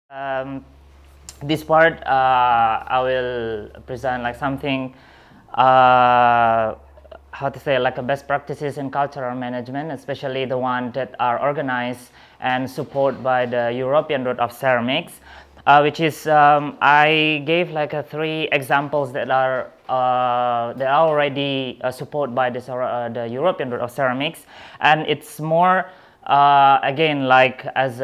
This part I will present like something how to say, like a best practices in cultural management, especially the one that are organized and supported by the European Road of Ceramics, which is I gave like three examples that are already supported by the European Road of Ceramics, and it's more again, like as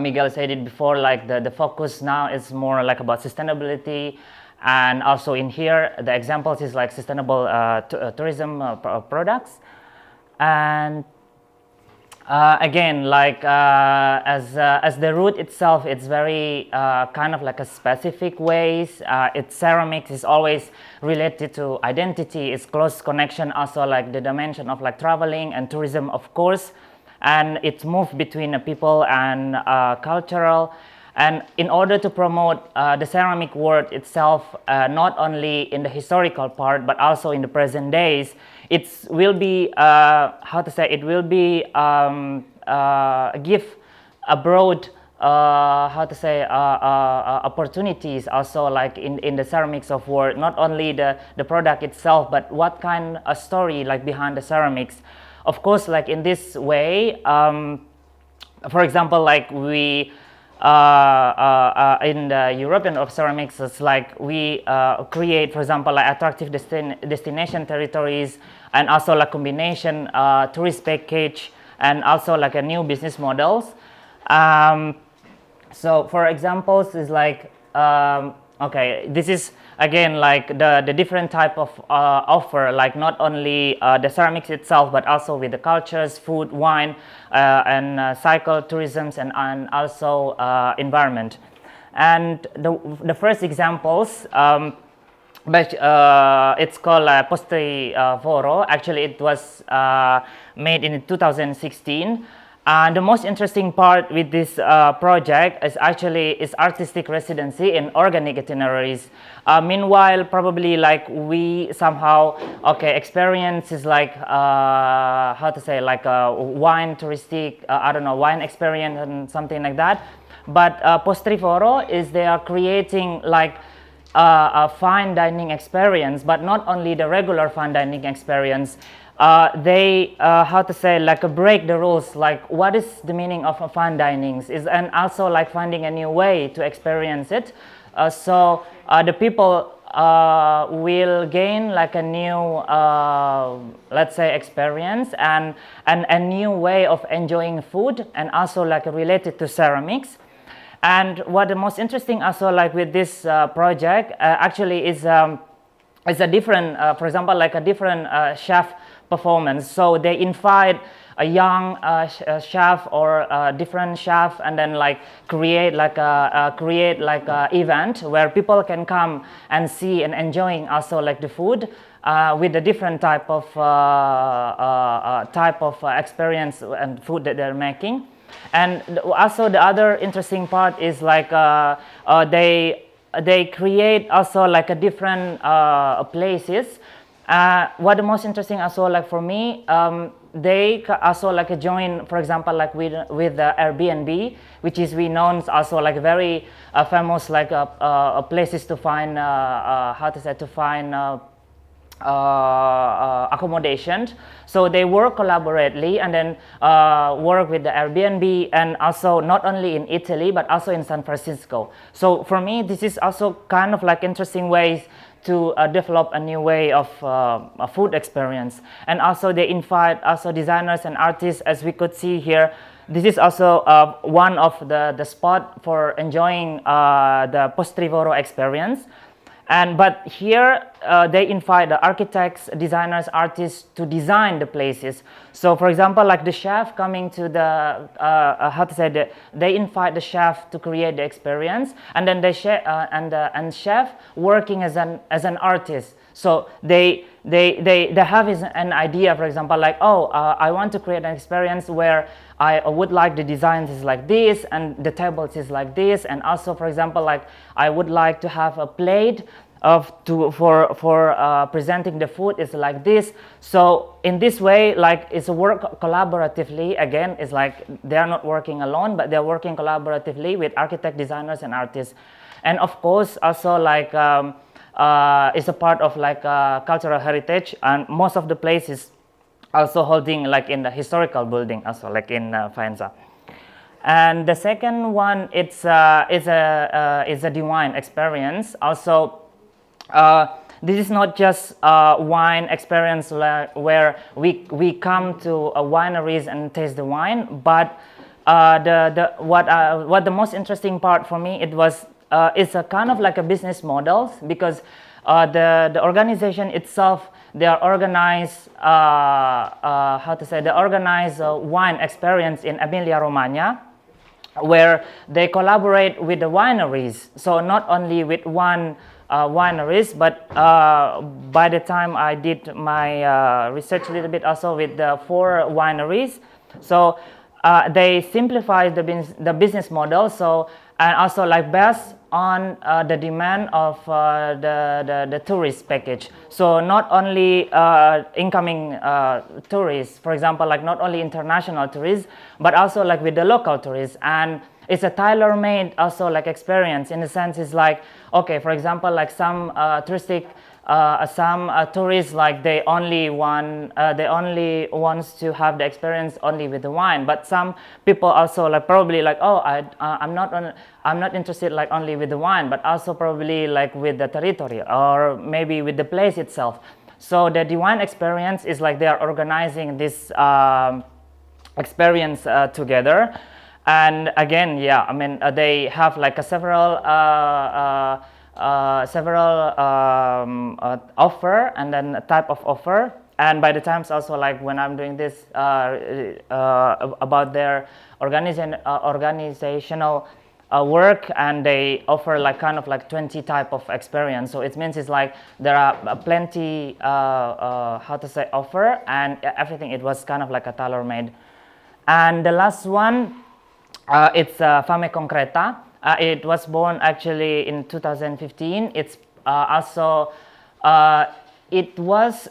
Miguel said it before, like the focus now is more like about sustainability, and also in here the examples is like sustainable tourism products, and again, like as the route itself, it's very kind of like a specific ways. Its ceramics is always related to identity. It's close connection also like the dimension of like traveling and tourism, of course, and it's moved between people and cultural. And in order to promote the ceramic world itself, not only in the historical part but also in the present days, it will be how to say, it will be give a broad how to say opportunities also like in the ceramics of world, not only the product itself but what kind of story like behind the ceramics. Of course, like in this way, for example, like we in the European of Ceramics, it's like we create, for example, like attractive destination territories, and also like combination tourist package, and also like a new business models. So for examples is like okay, this is again like the different type of offer, like not only the ceramics itself but also with the cultures, food, wine, and cycle tourisms, and also environment. And the first examples, but it's called Postrivoro. Actually, it was made in 2016. And the most interesting part with this project is actually its artistic residency in organic itineraries. Meanwhile, probably like we somehow experience is like how to say, like a wine touristic I don't know, wine experience and something like that. But Postrivoro is they are creating like a fine dining experience, but not only the regular fine dining experience. They how to say, like break the rules, like what is the meaning of fine dining is, and also like finding a new way to experience it. So the people will gain like a new let's say experience, and a new way of enjoying food, and also like related to ceramics. And what the most interesting also like with this project actually is a different for example, like a different chef performance. So they invite a young chef or a different chef, and then like create like a event where people can come and see and enjoying also like the food with a different type of experience and food that they're making. And also the other interesting part is like they create also like a different places. What the most interesting also like for me, they also like join, for example, like with the Airbnb, which is we known also like very famous like places to find how to say, to find accommodation. So they work collaboratively, and then work with the Airbnb, and also not only in Italy but also in San Francisco. So for me, this is also kind of like interesting ways to develop a new way of a food experience. And also they invite also designers and artists, as we could see here. This is also one of the spot for enjoying the Postrivoro experience. But here they invite the architects, designers, artists to design the places. So for example, like the chef coming to the how to say, they invite the chef to create the experience, and then the chef working as an artist. So they have an idea, for example, like, oh, I want to create an experience where I would like the designs is like this, and the tables is like this, and also, for example, like I would like to have a plate for presenting the food is like this. So in this way, like it's work collaboratively. Again, it's like they are not working alone, but they're working collaboratively with architect, designers, and artists. And of course, also like it's a part of like cultural heritage, and most of the places also holding like in the historical building, also like in Faenza. And the second one, is a divine experience. Also, this is not just a wine experience where we come to wineries and taste the wine, but what the most interesting part for me, it was it's a kind of like a business model, because the organization itself, they are organized they organize a wine experience in Emilia Romagna, where they collaborate with the wineries. So not only with one wineries, but by the time I did my research a little bit, also with the 4 wineries. So they simplify the business model. So, and also like based on the demand of the tourist package. So not only incoming tourists, for example, like not only international tourists, but also like with the local tourists. And it's a tailor-made also like experience, in the sense it's like, okay, for example, like some touristic tourists, like they only wants to have the experience only with the wine, but some people also like probably like, oh, I'm not interested like only with the wine, but also probably like with the territory or maybe with the place itself. So the wine experience is like they are organizing this experience together. And again, yeah, I mean they have like several offer, and then a type of offer. And by the times also, like when I'm doing this about their organizational work, and they offer like kind of like 20 type of experience. So it means it's like there are plenty offer, and everything, it was kind of like a tailor-made. And the last one, it's Fame Concreta. It was born actually in 2015. It's also it was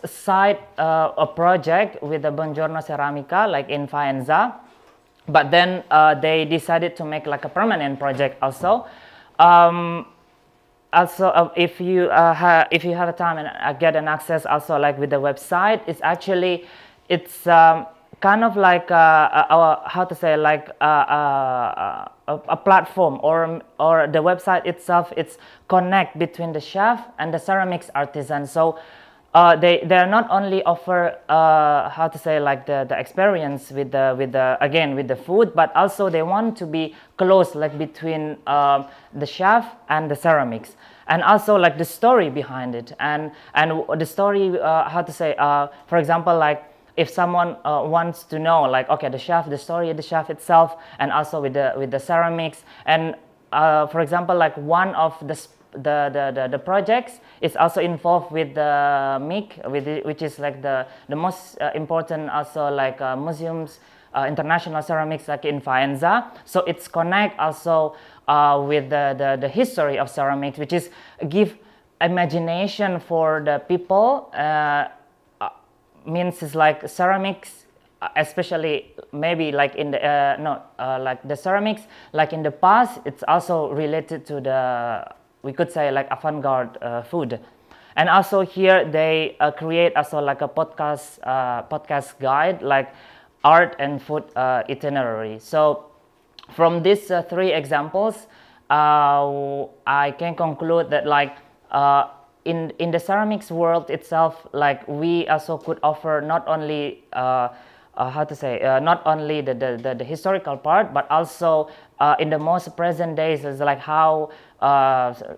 a project with the Buongiorno Ceramica, like in Faenza, but then they decided to make like a permanent project also. If you have a time and get an access also like with the website, it's kind of like a platform, or the website itself, it's connect between the chef and the ceramics artisan. So they not only offer the experience with the food, but also they want to be close like between the chef and the ceramics, and also like the story behind it, and the story for example, like if someone wants to know, like, okay, the story of the chef itself, and also with the ceramics, and for example, like one of the projects is also involved with the MIC, which is like the most important also like museums, international ceramics like in Faenza. So it's connect also with the history of ceramics, which is give imagination for the people. Means it's like ceramics, especially maybe like in the like the ceramics like in the past, it's also related to the, we could say, like avant-garde food. And also here they create also like a podcast guide, like art and food itinerary. So from these 3 examples, I can conclude that like in the ceramics world itself, like we also could offer not only not only the historical part, but also in the most present days is like how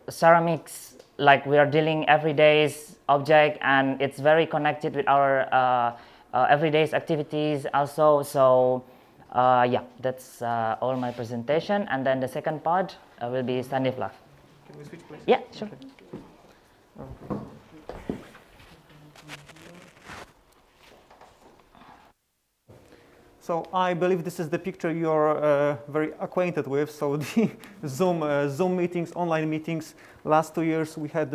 ceramics, like we are dealing everyday's object, and it's very connected with our everyday's activities also. So yeah, that's all my presentation, and then the second part will be Stanislav. Can we switch places? Yeah, sure. Okay. So I believe this is the picture you're very acquainted with. So the Zoom meetings, online meetings. Last 2 years we had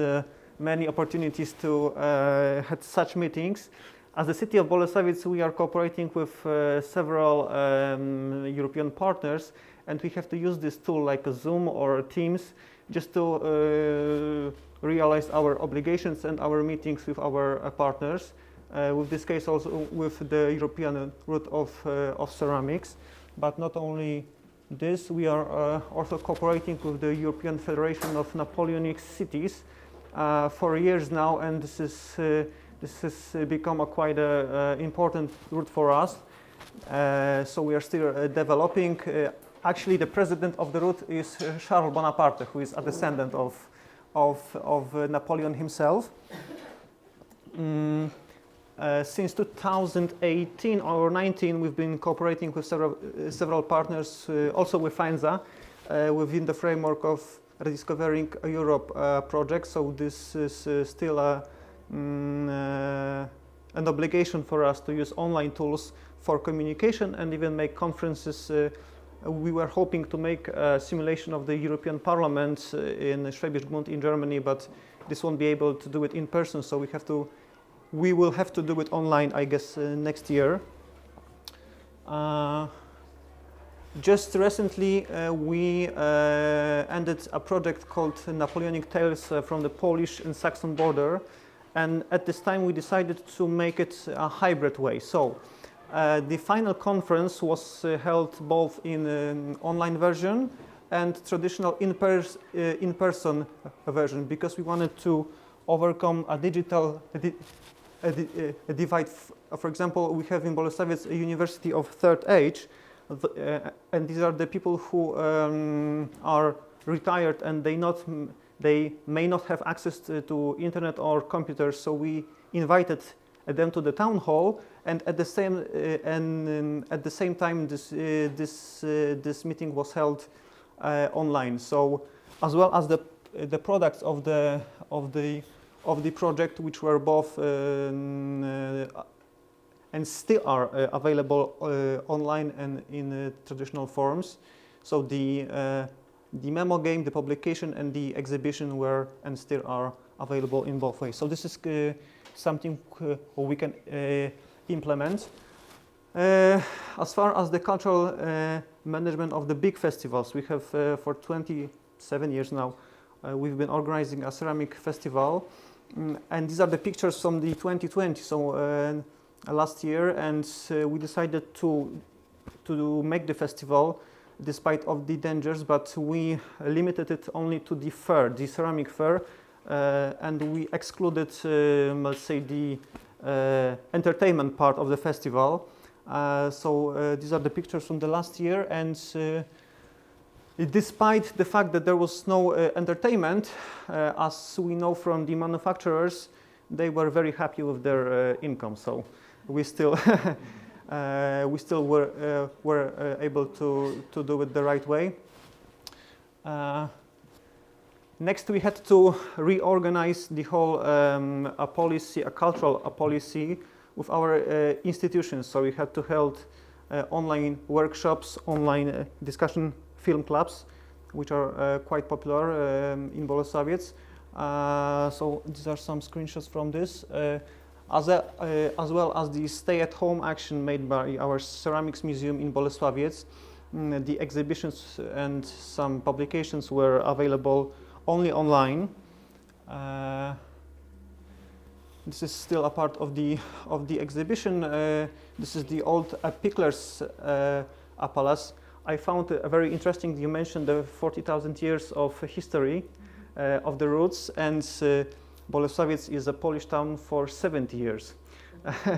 many opportunities to have such meetings. As the city of Bolesławiec, we are cooperating with several European partners, and we have to use this tool like a Zoom or Teams just to realize our obligations and our meetings with our partners. With this case also with the European route of ceramics. But not only this, we are also cooperating with the European Federation of Napoleonic Cities for years now, and this has become a quite important route for us. So we are still developing. Actually, the president of the route is Charles Bonaparte, who is a descendant of Napoleon himself. Since 2018 or 19, we've been cooperating with several partners, also with FANZA, within the framework of Rediscovering Europe project. So this is still an obligation for us to use online tools for communication and even make conferences. We were hoping to make a simulation of the European Parliament in Schwäbisch Gmund in Germany, but this won't be able to do it in person, so we will have to do it online, I guess, next year. Just recently, we ended a project called Napoleonic Tales from the Polish and Saxon border, and at this time we decided to make it a hybrid way. So the final conference was held both in an online version and traditional in-person version, because we wanted to overcome a digital divide. For example, we have in Bolesławiec a university of third age, and these are the people who are retired and they may not have access to internet or computers. So we invited them to the town hall, and at the same time, this meeting was held online. So as well as the products of the project, which were both and still are available online and in traditional forms. So the memo game, the publication, and the exhibition were and still are available in both ways. So this is something we can implement. As far as the cultural management of the big festivals, we have for 27 years now, we've been organizing a ceramic festival. And these are the pictures from the 2020, so last year, and we decided to make the festival despite of the dangers, but we limited it only to the fair, the ceramic fair, and we excluded, let's say, the entertainment part of the festival. So these are the pictures from the last year, and despite the fact that there was no entertainment, as we know from the manufacturers, they were very happy with their income. So we still were able to do it the right way. Next, we had to reorganize the whole a cultural policy with our institutions. So we had to hold online workshops, online discussion film clubs, which are quite popular in Bolesławiec. So these are some screenshots from this, as well as the stay-at-home action made by our ceramics museum in Bolesławiec. The exhibitions and some publications were available only online. This is still a part of the exhibition. This is the old pilars palace. I found it very interesting. You mentioned the 40,000 years of history of the roots, and Bolesławiec is a Polish town for 70 years.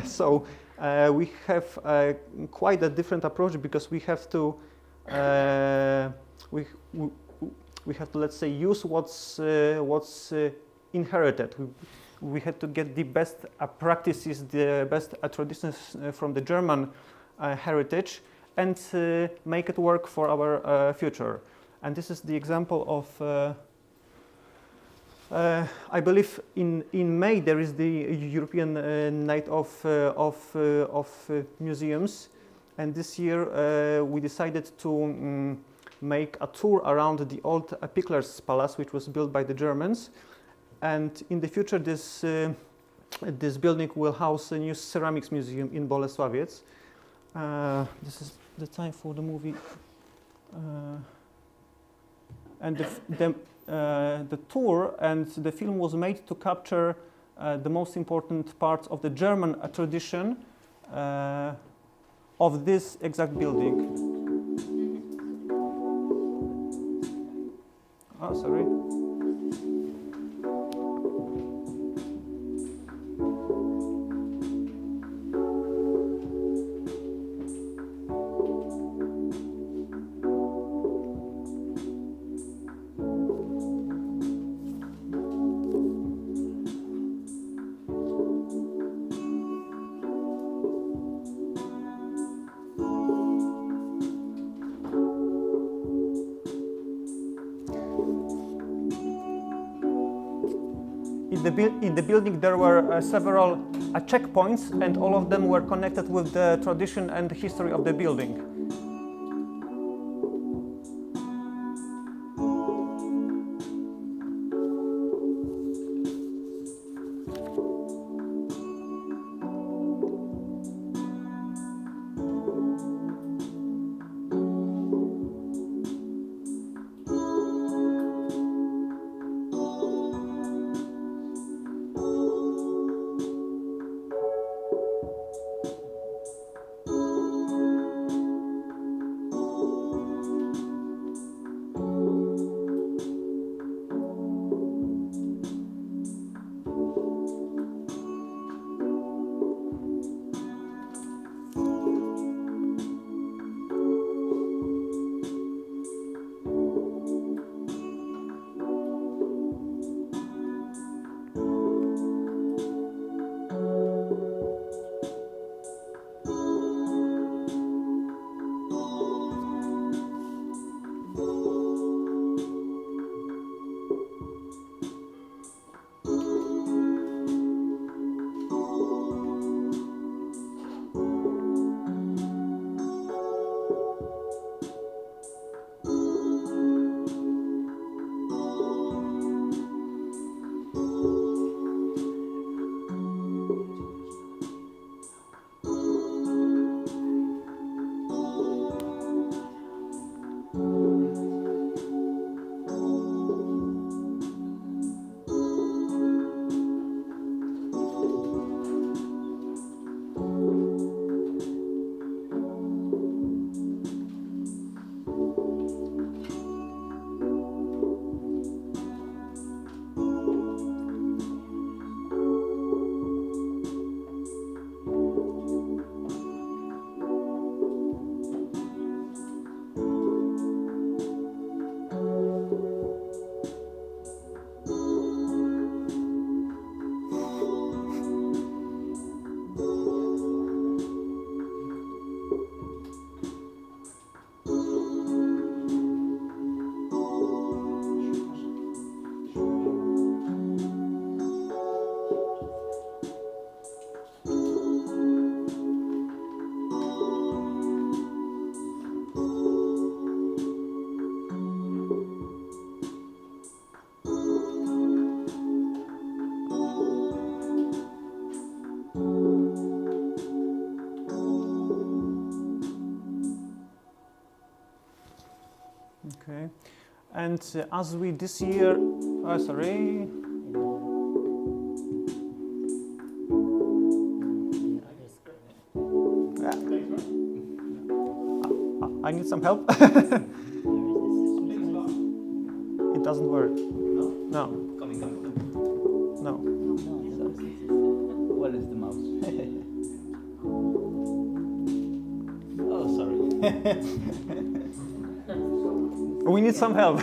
So we have quite a different approach, because we have to let's say use what's inherited. We had to get the best practices, the best traditions from the German heritage, and make it work for our future. And this is the example of, I believe in May there is the European Night of Museums, and this year we decided to make a tour around the old Pilars Palace, which was built by the Germans. And in the future, this building will house a new ceramics museum in Bolesławiec. This is the time for the movie. And the tour and the film was made to capture the most important parts of the German tradition of this exact building. Oh, sorry. In the building there were several checkpoints, and all of them were connected with the tradition and the history of the building. Okay, and as we this year, sorry. I need some help. It doesn't work. No? No. Coming. No. Where is the mouse? Oh, sorry. We need some help.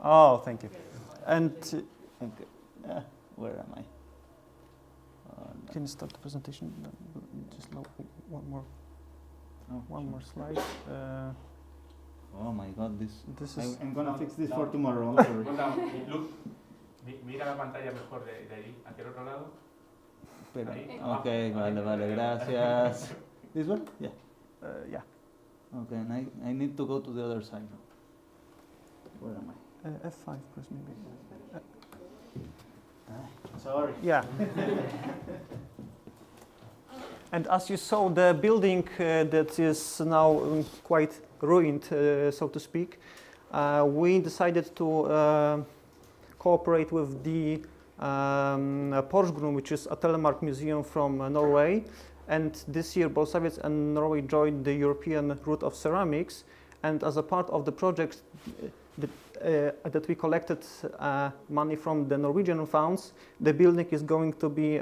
Oh, thank you. And Okay. Where am I? can you start the presentation? Just one more. Oh, One more slide. Oh my God, this This is. I'm gonna fix this for tomorrow. I'm sorry. Look, mira la pantalla mejor de ahí, hacia el otro lado. Espera. Ahí. Okay, vale, gracias. This one? Yeah. Yeah. Okay, and I need to go to the other side. Where am I? F5, press maybe. Sorry. Yeah. And as you saw, the building that is now quite ruined, so to speak, we decided to cooperate with the Porsgrunn, which is a telemark museum from Norway. And this year, Bolesławiec and Norway joined the European Route of Ceramics. And as a part of the project that we collected money from the Norwegian funds, the building is going to be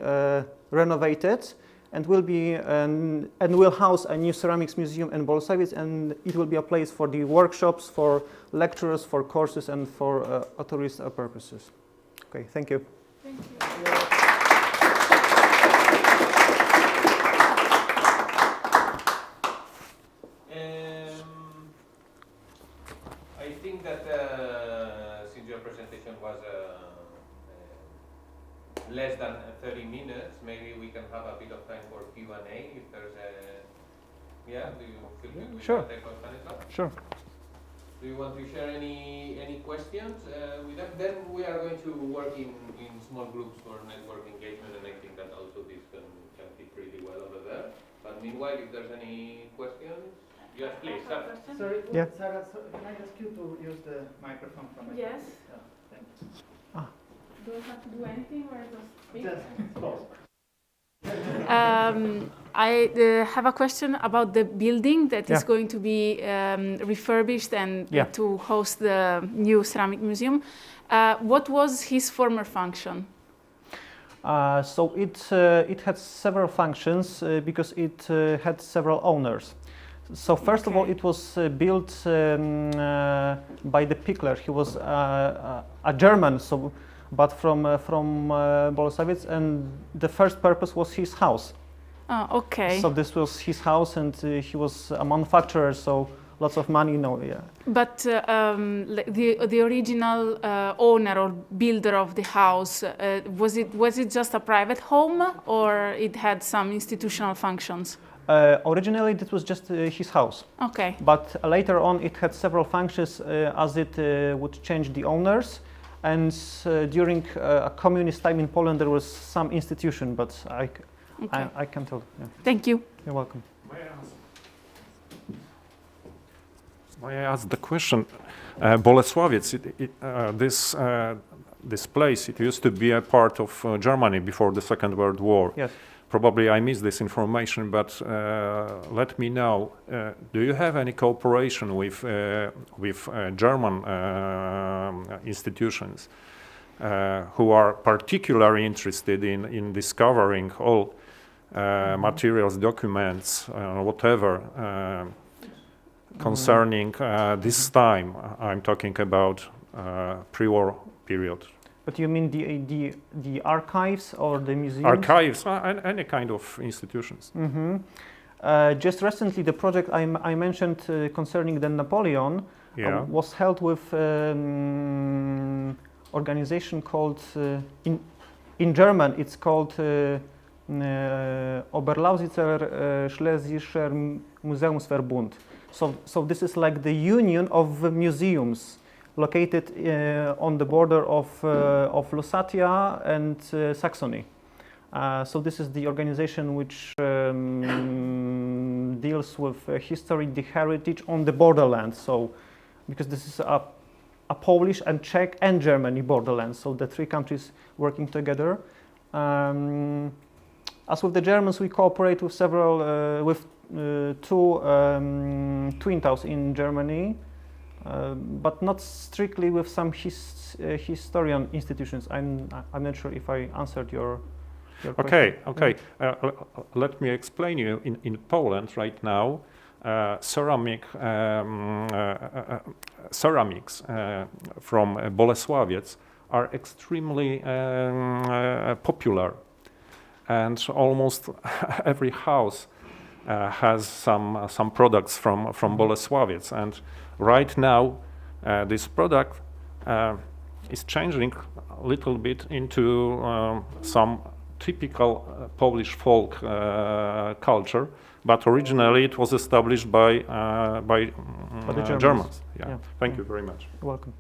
renovated and will be and will house a new ceramics museum in Bolesławiec, and it will be a place for the workshops, for lectures, for courses, and for tourist purposes. Okay, thank you. Thank you. I think that since your presentation was less than 30 minutes, maybe we can have a bit of time for Q&A if there's a... Yeah, do you feel good with Sure. that, Stanislav? Sure. Do you want to share any questions with them? Then we are going to work in small groups for network engagement, and I think that also this can fit pretty well over there. But meanwhile, if there's any questions, yes, please. Sarah. Sorry, Yeah. Sarah, so can I ask you to use the microphone from my Yes. Yeah, thank you. Do I have to do anything or just speak? Just talk. I have a question about the building that is Yeah. going to be refurbished and Yeah. to host the new ceramic museum. What was his former function? So it had several functions because it had several owners. So first of all, Okay. it was built by the Pickler. He was a German, but from Bolesławiec, and the first purpose was his house. Oh, okay. So this was his house, and he was a manufacturer, so lots of money, yeah. But the original owner or builder of the house, was it just a private home, or it had some institutional functions? Originally, it was just his house. Okay. But later on, it had several functions as it would change the owners. And during a communist time in Poland, there was some institution, but I can't tell. Yeah. Thank you. You're welcome. May I ask the question? Bolesławiec, this place, it used to be a part of Germany before the Second World War. Yes. Probably I missed this information, but let me know. Do you have any cooperation with German institutions who are particularly interested in discovering all materials, documents, whatever concerning this time? I'm talking about pre-war period. But you mean the archives or the museums? Archives, any kind of institutions. Mm-hmm. Just recently, the project I mentioned concerning the Napoleon was held with organization called, in German, it's called Oberlausitzer Schlesischer Museumsverbund. So this is like the union of museums located on the border of Lusatia and Saxony. So this is the organization which deals with history, the heritage on the borderlands. So because this is a Polish and Czech and Germany borderlands, so the three countries working together. As with the Germans, we cooperate with several, with two twin towers in Germany. But not strictly with some historian institutions. I'm not sure if I answered your question. Okay. Let me explain you. In Poland right now, ceramics from Bolesławiec are extremely popular, and almost every house has some products from Bolesławiec. And right now, this product is changing a little bit into some typical Polish folk culture, but originally it was established by the Germans. Yeah. Thank you very much. You're welcome.